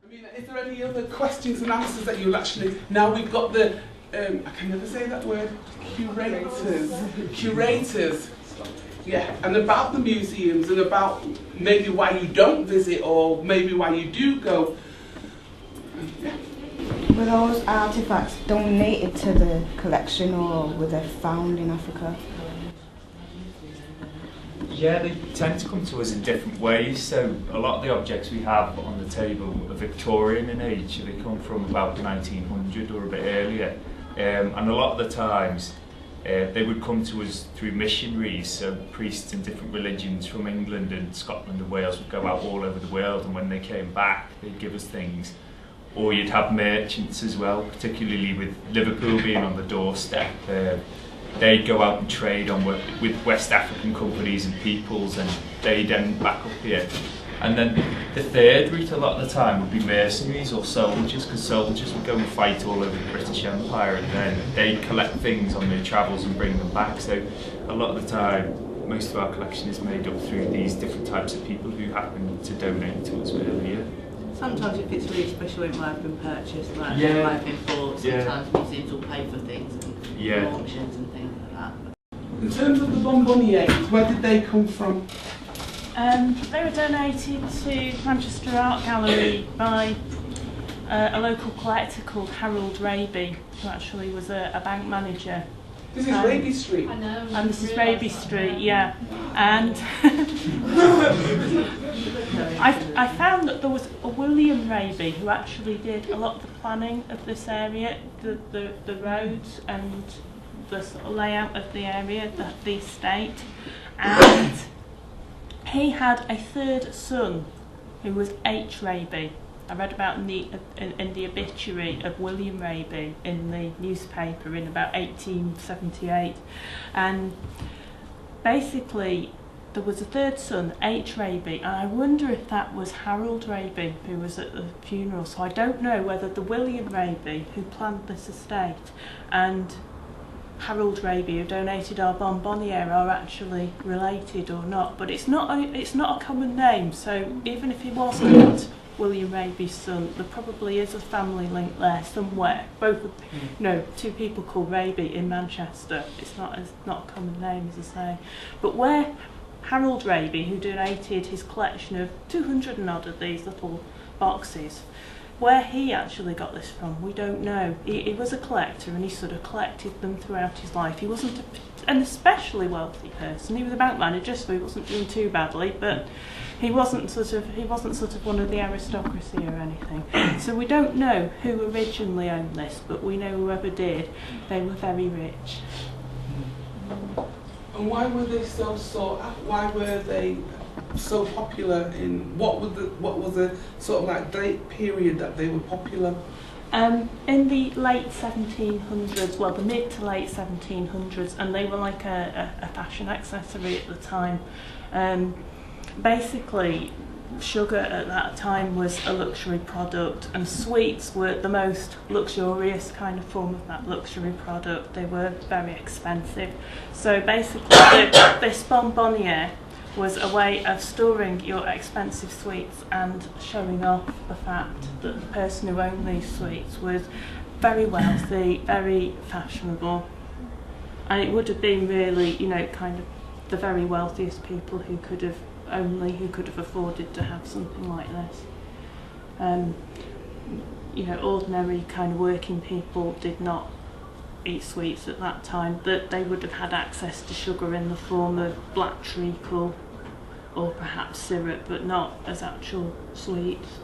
I mean, is there any other questions and answers that you'll actually... Now we've got the... I can never say that word. Curators. Yeah, and about the museums and about maybe why you don't visit or maybe why you do go. Yeah. Were those artifacts donated to the collection or were they found in Africa? Yeah, they tend to come to us in different ways. So a lot of the objects we have on the table are Victorian in age. They come from about 1900 or a bit earlier. And a lot of the times they would come to us through missionaries, so priests in different religions from England and Scotland and Wales would go out all over the world, and when they came back they'd give us things. Or you'd have merchants as well, particularly with Liverpool being on the doorstep. They'd go out and trade on with West African companies and peoples, and they'd end back up here. And then the third route a lot of the time would be mercenaries or soldiers, because soldiers would go and fight all over the British Empire, and then they'd collect things on their travels and bring them back. So a lot of the time, most of our collection is made up through these different types of people who happen to donate to us earlier. Sometimes if it's really special, it might have been purchased, like yeah. it might have been bought. Sometimes museums will pay for things and auctions and things like that. In terms of the bonbonnières, where did they come from? They were donated to Manchester Art Gallery by a local collector called Harold Raby, who actually was a bank manager. This is Raby Street. I know. And this is Raby Street, yeah. And I found that there was a William Raby who actually did a lot of the planning of this area, the roads and the sort of layout of the area, the estate. And he had a third son who was H. Raby. I read about in the obituary of William Raby in the newspaper in about 1878, and basically there was a third son, H. Raby, and I wonder if that was Harold Raby who was at the funeral. So I don't know whether the William Raby who planned this estate and Harold Raby who donated our bonbonnière are actually related or not, but it's not a common name, so even if he wasn't William Raby's son, there probably is a family link there somewhere. Both of, two people called Raby in Manchester. It's not a common name, as I say. But where Harold Raby, who donated his collection of 200 and odd of these little boxes, where he actually got this from, we don't know. He was a collector, and he sort of collected them throughout his life. He wasn't an especially wealthy person. He was a bank manager, so he wasn't doing too badly, but he wasn't sort of one of the aristocracy or anything. So we don't know who originally owned this, but we know whoever did, they were very rich. And why were they so sought after? Why were they so popular? In what was the sort of like date period that they were popular? In the late 1700s, well, the mid to late 1700s, and they were like a fashion accessory at the time. Basically, sugar at that time was a luxury product, and sweets were the most luxurious kind of form of that luxury product. They were very expensive. So basically, this bonbonnière was a way of storing your expensive sweets and showing off the fact that the person who owned these sweets was very wealthy, very fashionable, and it would have been really, kind of the very wealthiest people who could have afforded to have something like this. Ordinary kind of working people did not eat sweets at that time. That they would have had access to sugar in the form of black treacle or perhaps syrup, but not as actual sweets.